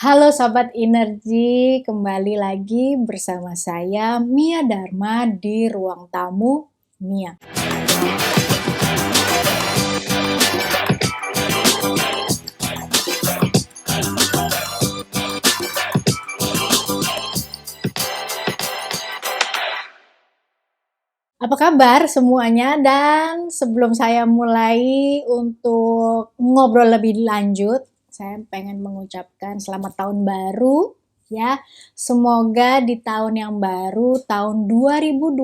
Halo Sobat Energi, kembali lagi bersama saya Mia Dharma di Ruang Tamu Mia. Apa kabar semuanya? Dan sebelum saya mulai untuk ngobrol lebih lanjut, saya pengen mengucapkan selamat tahun baru ya. Semoga di tahun yang baru, tahun 2022,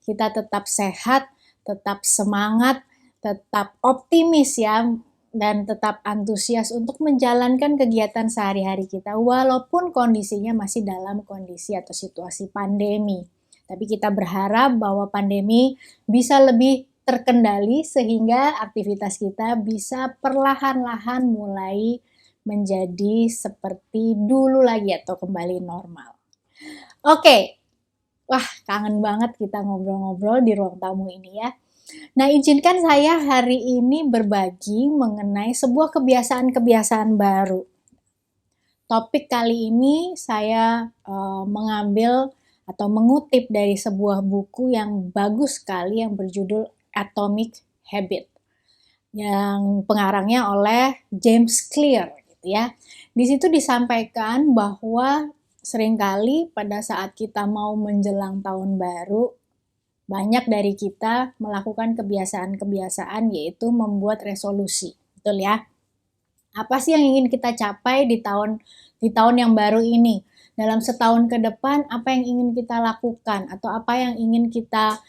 kita tetap sehat, tetap semangat, tetap optimis ya, dan tetap antusias untuk menjalankan kegiatan sehari-hari kita walaupun kondisinya masih dalam kondisi atau situasi pandemi. Tapi kita berharap bahwa pandemi bisa lebih terkendali sehingga aktivitas kita bisa perlahan-lahan mulai menjadi seperti dulu lagi atau kembali normal. Oke, wah kangen banget kita ngobrol-ngobrol di ruang tamu ini ya. Nah, izinkan saya hari ini berbagi mengenai sebuah kebiasaan-kebiasaan baru. Topik kali ini saya mengambil atau mengutip dari sebuah buku yang bagus sekali yang berjudul Atomic Habit yang pengarangnya oleh James Clear gitu ya. Di situ disampaikan bahwa seringkali pada saat kita mau menjelang tahun baru, banyak dari kita melakukan kebiasaan-kebiasaan yaitu membuat resolusi. Betul ya? Apa sih yang ingin kita capai di tahun yang baru ini? Dalam setahun ke depan, apa yang ingin kita lakukan atau apa yang ingin kita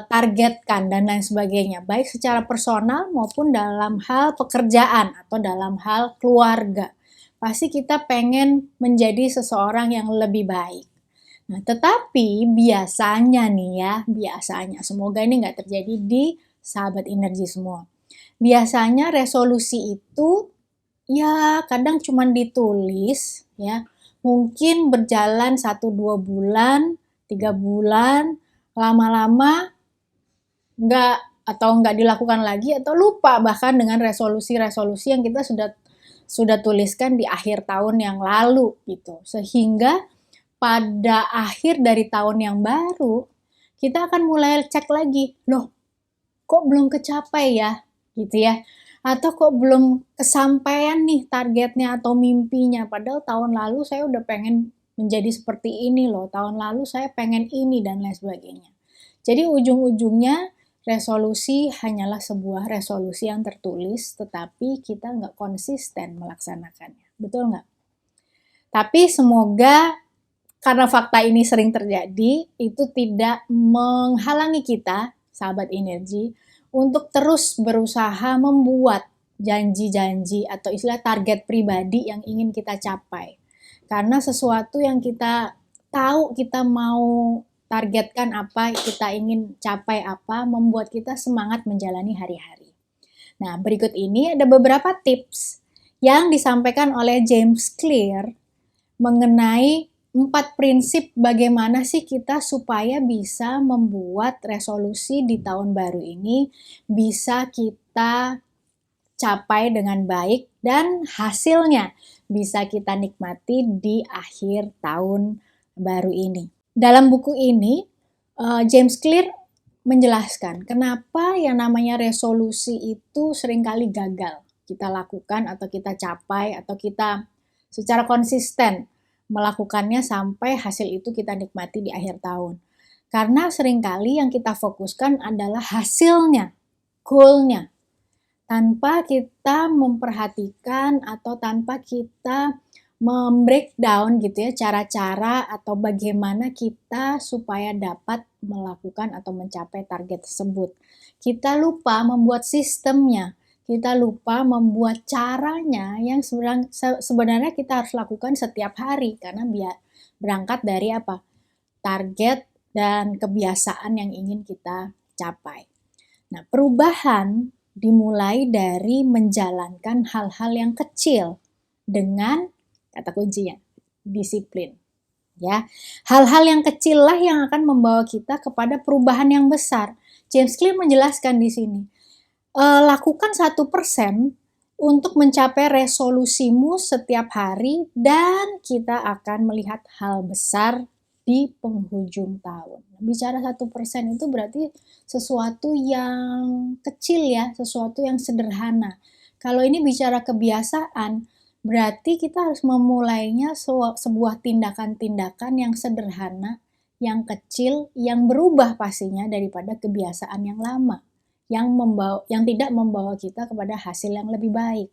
targetkan dan lain sebagainya, baik secara personal maupun dalam hal pekerjaan atau dalam hal keluarga. Pasti kita pengen menjadi seseorang yang lebih baik. Nah, tetapi biasanya nih ya, biasanya, semoga ini nggak terjadi di sahabat energi semua. Biasanya resolusi itu ya kadang cuma ditulis ya, mungkin berjalan 1-2 bulan, 3 bulan, lama-lama nggak dilakukan lagi atau lupa bahkan dengan resolusi-resolusi yang kita sudah tuliskan di akhir tahun yang lalu gitu. Sehingga pada akhir dari tahun yang baru, kita akan mulai cek lagi, loh kok belum kecapai ya, gitu ya. Atau kok belum kesampaian nih targetnya atau mimpinya, padahal tahun lalu saya udah pengen menjadi seperti ini loh, tahun lalu saya pengen ini dan lain sebagainya. Jadi ujung-ujungnya resolusi hanyalah sebuah resolusi yang tertulis, tetapi kita nggak konsisten melaksanakannya. Betul nggak? Tapi semoga karena fakta ini sering terjadi, itu tidak menghalangi kita, sahabat energi, untuk terus berusaha membuat janji-janji atau istilah target pribadi yang ingin kita capai. Karena sesuatu yang kita tahu kita mau targetkan apa, kita ingin capai apa, membuat kita semangat menjalani hari-hari. Nah, berikut ini ada beberapa tips yang disampaikan oleh James Clear mengenai 4 prinsip bagaimana sih kita supaya bisa membuat resolusi di tahun baru ini bisa kita capai dengan baik dan hasilnya bisa kita nikmati di akhir tahun baru ini. Dalam buku ini, James Clear menjelaskan kenapa yang namanya resolusi itu seringkali gagal kita lakukan atau kita capai atau kita secara konsisten melakukannya sampai hasil itu kita nikmati di akhir tahun. Karena seringkali yang kita fokuskan adalah hasilnya, goal-nya. Tanpa kita memperhatikan atau tanpa kita membreakdown gitu ya cara-cara atau bagaimana kita supaya dapat melakukan atau mencapai target tersebut. Kita lupa membuat sistemnya. Kita lupa membuat caranya yang sebenarnya kita harus lakukan setiap hari karena berangkat dari apa? Target dan kebiasaan yang ingin kita capai. Nah, perubahan dimulai dari menjalankan hal-hal yang kecil dengan kata kuncinya disiplin. Ya, hal-hal yang kecil lah yang akan membawa kita kepada perubahan yang besar. James Clear menjelaskan di sini. Lakukan 1% untuk mencapai resolusimu setiap hari dan kita akan melihat hal besar di penghujung tahun. Bicara 1% itu berarti sesuatu yang kecil ya, sesuatu yang sederhana. Kalau ini bicara kebiasaan, berarti kita harus memulainya sebuah tindakan-tindakan yang sederhana, yang kecil, yang berubah pastinya daripada kebiasaan yang lama, yang tidak membawa kita kepada hasil yang lebih baik.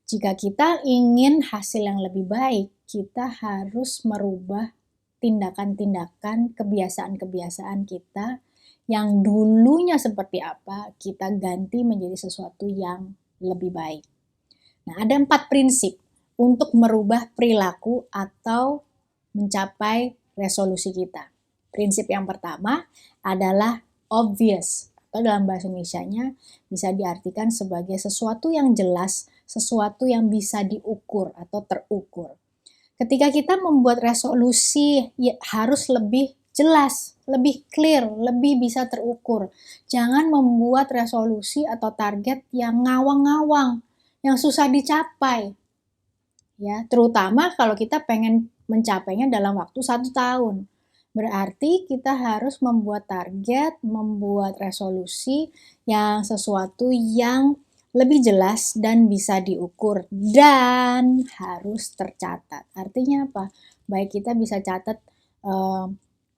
Jika kita ingin hasil yang lebih baik, kita harus merubah tindakan-tindakan, kebiasaan-kebiasaan kita yang dulunya seperti apa, kita ganti menjadi sesuatu yang lebih baik. Nah, ada 4 prinsip untuk merubah perilaku atau mencapai resolusi kita. Prinsip yang pertama adalah obvious, atau dalam bahasa Indonesianya bisa diartikan sebagai sesuatu yang jelas, sesuatu yang bisa diukur atau terukur. Ketika kita membuat resolusi, ya harus lebih jelas, lebih clear, lebih bisa terukur. Jangan membuat resolusi atau target yang ngawang-ngawang, yang susah dicapai. Ya, terutama kalau kita pengen mencapainya dalam waktu 1 tahun. Berarti kita harus membuat target, membuat resolusi yang sesuatu yang lebih jelas dan bisa diukur dan harus tercatat. Artinya apa? Baik kita bisa catat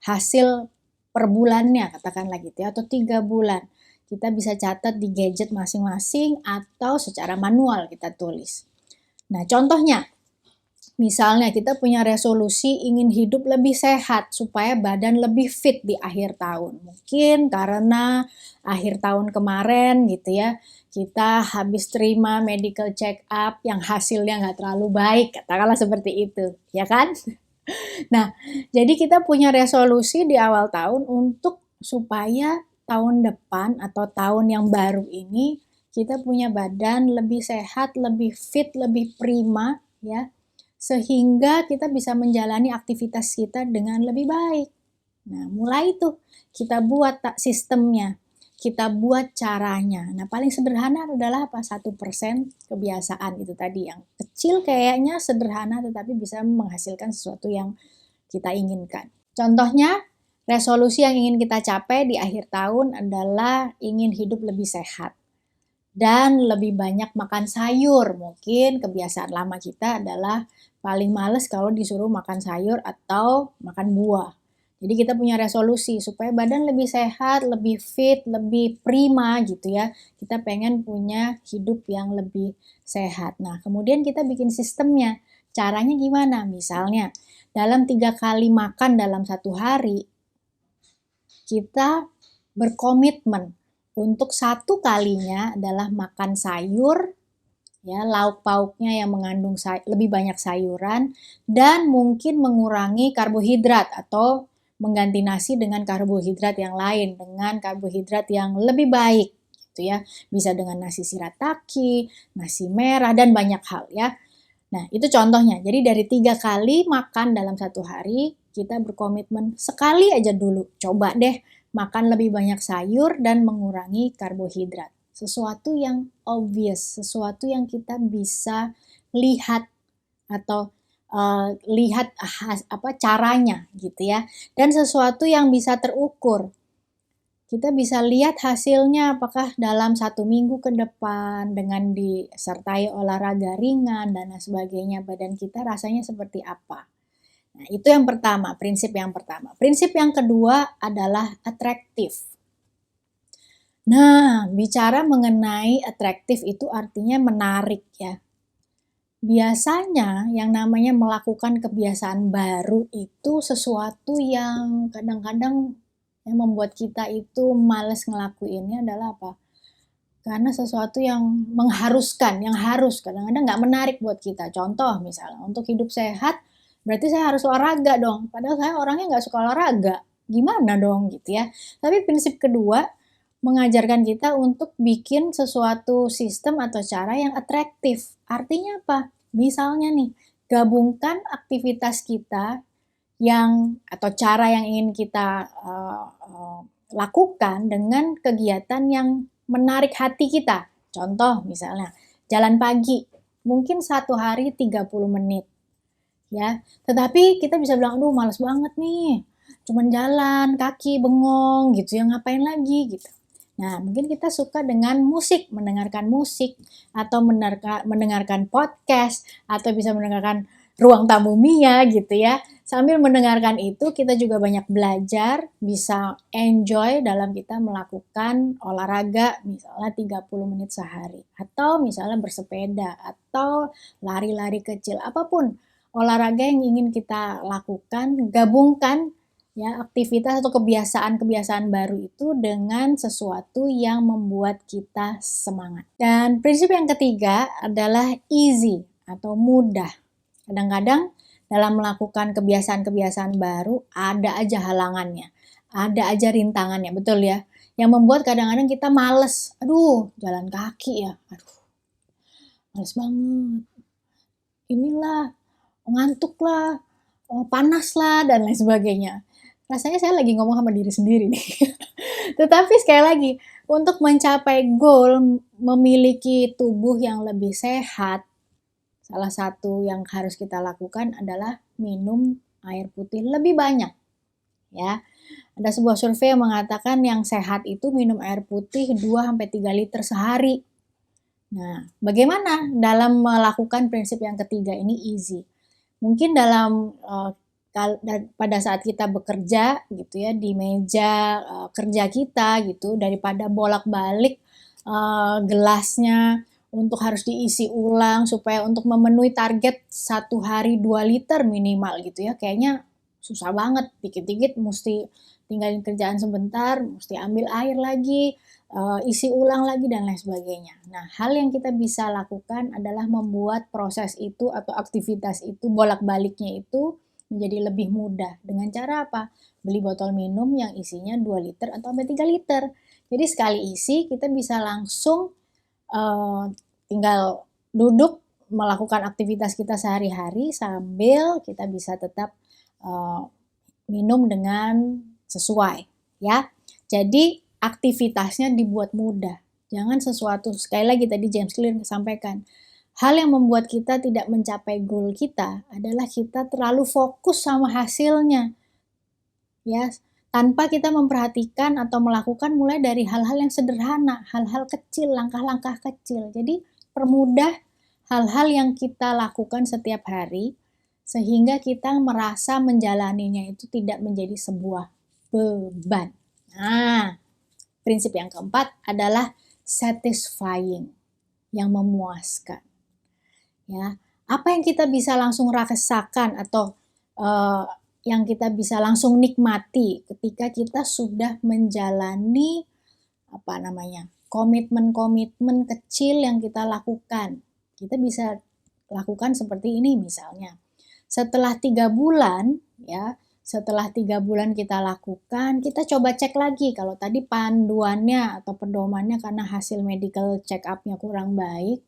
hasil per bulannya, katakanlah gitu ya, atau 3 bulan. Kita bisa catat di gadget masing-masing atau secara manual kita tulis. Nah, contohnya, misalnya kita punya resolusi ingin hidup lebih sehat supaya badan lebih fit di akhir tahun. Mungkin karena akhir tahun kemarin gitu ya, kita habis terima medical check up yang hasilnya nggak terlalu baik, katakanlah seperti itu, ya kan? Nah, jadi kita punya resolusi di awal tahun untuk supaya tahun depan atau tahun yang baru ini kita punya badan lebih sehat, lebih fit, lebih prima ya, sehingga kita bisa menjalani aktivitas kita dengan lebih baik. Nah, mulai itu kita buat sistemnya, kita buat caranya. Nah, paling sederhana adalah apa? 1% kebiasaan itu tadi yang kecil kayaknya sederhana tetapi bisa menghasilkan sesuatu yang kita inginkan. Contohnya, resolusi yang ingin kita capai di akhir tahun adalah ingin hidup lebih sehat dan lebih banyak makan sayur. Mungkin kebiasaan lama kita adalah paling males kalau disuruh makan sayur atau makan buah. Jadi kita punya resolusi supaya badan lebih sehat, lebih fit, lebih prima gitu ya. Kita pengen punya hidup yang lebih sehat. Nah, kemudian kita bikin sistemnya. Caranya gimana? Misalnya, dalam 3 kali makan dalam 1 hari, kita berkomitmen untuk 1 kalinya adalah makan sayur, ya, lauk pauknya yang mengandung lebih banyak sayuran, dan mungkin mengurangi karbohidrat atau mengganti nasi dengan karbohidrat yang lain, dengan karbohidrat yang lebih baik, gitu ya. Bisa dengan nasi shirataki, nasi merah, dan banyak hal ya. Nah, itu contohnya. Jadi dari 3 kali makan dalam 1 hari, kita berkomitmen sekali aja dulu. Coba deh makan lebih banyak sayur dan mengurangi karbohidrat. Sesuatu yang obvious, sesuatu yang kita bisa lihat atau lihat caranya gitu ya. Dan sesuatu yang bisa terukur. Kita bisa lihat hasilnya apakah dalam 1 minggu ke depan dengan disertai olahraga ringan dan lain sebagainya, badan kita rasanya seperti apa. Nah, itu yang pertama, prinsip yang pertama. Prinsip yang kedua adalah atraktif. Nah, bicara mengenai atraktif itu artinya menarik ya. Biasanya yang namanya melakukan kebiasaan baru itu sesuatu yang kadang-kadang yang membuat kita itu males ngelakuinnya adalah apa? Karena sesuatu yang mengharuskan, yang harus, kadang-kadang nggak menarik buat kita. Contoh misalnya, untuk hidup sehat, berarti saya harus olahraga dong. Padahal saya orangnya nggak suka olahraga. Gimana dong gitu ya. Tapi prinsip kedua, mengajarkan kita untuk bikin sesuatu sistem atau cara yang atraktif. Artinya apa? Misalnya nih, gabungkan aktivitas kita yang atau cara yang ingin kita lakukan dengan kegiatan yang menarik hati kita. Contoh misalnya, jalan pagi, mungkin satu hari 30 menit. Ya, tetapi kita bisa bilang, aduh males banget nih, cuman jalan kaki bengong gitu ya, ngapain lagi gitu. Nah, mungkin kita suka dengan musik, mendengarkan musik, atau mendengarkan podcast, atau bisa mendengarkan Ruang Tamu Mia gitu ya. Sambil mendengarkan itu, kita juga banyak belajar, bisa enjoy dalam kita melakukan olahraga, misalnya 30 menit sehari. Atau misalnya bersepeda, atau lari-lari kecil, apapun olahraga yang ingin kita lakukan, gabungkan ya aktivitas atau kebiasaan-kebiasaan baru itu dengan sesuatu yang membuat kita semangat. Dan prinsip yang ketiga adalah easy atau mudah. Kadang-kadang dalam melakukan kebiasaan-kebiasaan baru ada aja halangannya, ada aja rintangannya, betul ya? Yang membuat kadang-kadang kita males, aduh jalan kaki ya, aduh males banget, inilah, ngantuk lah, panas lah, dan lain sebagainya. Rasanya saya lagi ngomong sama diri sendiri nih. Tetapi sekali lagi, untuk mencapai goal memiliki tubuh yang lebih sehat, salah satu yang harus kita lakukan adalah minum air putih lebih banyak. Ya, ada sebuah survei yang mengatakan yang sehat itu minum air putih 2-3 liter sehari. Nah, bagaimana dalam melakukan prinsip yang ketiga ini easy? Mungkin dalam pada saat kita bekerja gitu ya di meja kerja kita gitu, daripada bolak-balik gelasnya untuk harus diisi ulang supaya untuk memenuhi target 1 hari 2 liter minimal gitu ya, kayaknya susah banget, dikit-dikit mesti tinggalin kerjaan sebentar, mesti ambil air lagi, isi ulang lagi dan lain sebagainya. Nah, hal yang kita bisa lakukan adalah membuat proses itu atau aktivitas itu, bolak-baliknya itu menjadi lebih mudah. Dengan cara apa? Beli botol minum yang isinya 2 liter atau sampai 3 liter. Jadi sekali isi kita bisa langsung tinggal duduk melakukan aktivitas kita sehari-hari sambil kita bisa tetap minum dengan sesuai ya. Jadi aktivitasnya dibuat mudah. Jangan sesuatu, sekali lagi tadi James Clear sampaikan, hal yang membuat kita tidak mencapai goal kita adalah kita terlalu fokus sama hasilnya. Ya, tanpa kita memperhatikan atau melakukan mulai dari hal-hal yang sederhana, hal-hal kecil, langkah-langkah kecil. Jadi permudah hal-hal yang kita lakukan setiap hari sehingga kita merasa menjalaninya itu tidak menjadi sebuah beban. Nah, prinsip yang keempat adalah satisfying, yang memuaskan. Ya, apa yang kita bisa langsung rasakan atau yang kita bisa langsung nikmati ketika kita sudah menjalani komitmen-komitmen kecil yang kita lakukan. Kita bisa lakukan seperti ini misalnya. Setelah 3 bulan ya, setelah 3 bulan kita lakukan, kita coba cek lagi. Kalau tadi panduannya atau pedomannya karena hasil medical check up-nya kurang baik,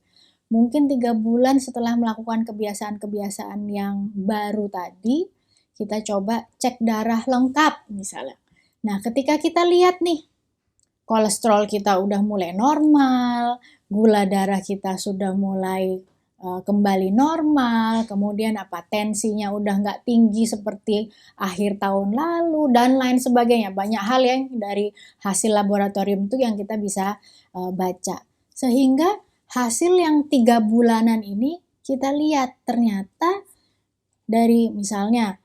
mungkin 3 bulan setelah melakukan kebiasaan-kebiasaan yang baru tadi, kita coba cek darah lengkap misalnya. Nah, ketika kita lihat nih, kolesterol kita udah mulai normal, gula darah kita sudah mulai kembali normal, kemudian tensinya udah nggak tinggi seperti akhir tahun lalu, dan lain sebagainya. Banyak hal yang dari hasil laboratorium itu yang kita bisa baca. Sehingga hasil yang 3 bulanan ini kita lihat ternyata dari misalnya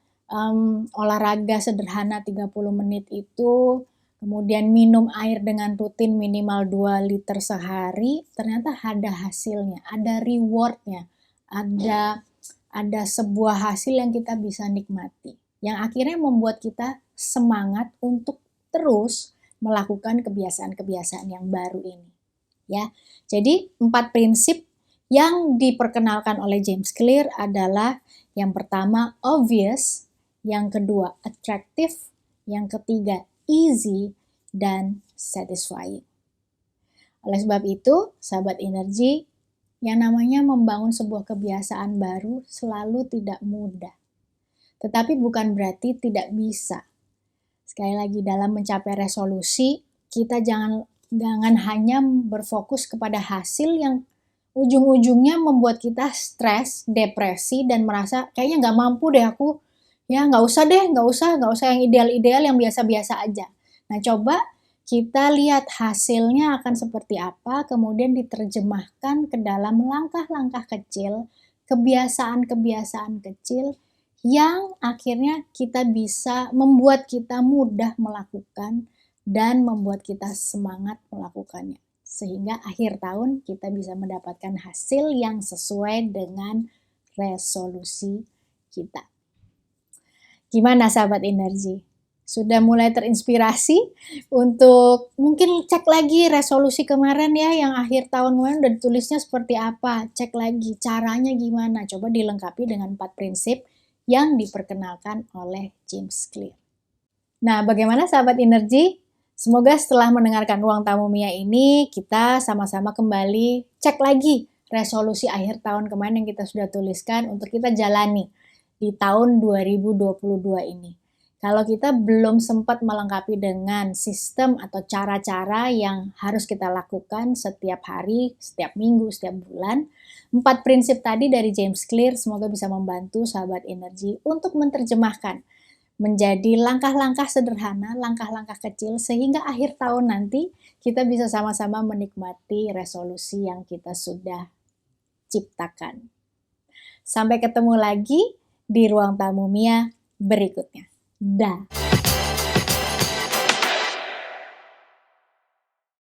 olahraga sederhana 30 menit itu, kemudian minum air dengan rutin minimal 2 liter sehari, ternyata ada hasilnya, ada rewardnya, ada sebuah hasil yang kita bisa nikmati, yang akhirnya membuat kita semangat untuk terus melakukan kebiasaan-kebiasaan yang baru ini. Ya, jadi 4 prinsip yang diperkenalkan oleh James Clear adalah yang pertama obvious, yang kedua attractive, yang ketiga easy, dan satisfying. Oleh sebab itu, sahabat energi, yang namanya membangun sebuah kebiasaan baru selalu tidak mudah. Tetapi bukan berarti tidak bisa. Sekali lagi, dalam mencapai resolusi, kita jangan hanya berfokus kepada hasil yang ujung-ujungnya membuat kita stres, depresi, dan merasa kayaknya nggak mampu deh aku, ya nggak usah deh, nggak usah yang ideal-ideal, yang biasa-biasa aja. Nah, coba kita lihat hasilnya akan seperti apa, kemudian diterjemahkan ke dalam langkah-langkah kecil, kebiasaan-kebiasaan kecil yang akhirnya kita bisa membuat kita mudah melakukan dan membuat kita semangat melakukannya. Sehingga akhir tahun kita bisa mendapatkan hasil yang sesuai dengan resolusi kita. Gimana sahabat energi? Sudah mulai terinspirasi untuk mungkin cek lagi resolusi kemarin ya, yang akhir tahun kemarin udah ditulisnya seperti apa, cek lagi caranya gimana, coba dilengkapi dengan 4 prinsip yang diperkenalkan oleh James Clear. Nah, bagaimana sahabat energi? Semoga setelah mendengarkan Ruang Tamu Mia ini, kita sama-sama kembali cek lagi resolusi akhir tahun kemarin yang kita sudah tuliskan untuk kita jalani di tahun 2022 ini. Kalau kita belum sempat melengkapi dengan sistem atau cara-cara yang harus kita lakukan setiap hari, setiap minggu, setiap bulan, 4 prinsip tadi dari James Clear semoga bisa membantu sahabat energi untuk menerjemahkan menjadi langkah-langkah sederhana, langkah-langkah kecil, sehingga akhir tahun nanti kita bisa sama-sama menikmati resolusi yang kita sudah ciptakan. Sampai ketemu lagi di Ruang Tamu Mia berikutnya. Dah.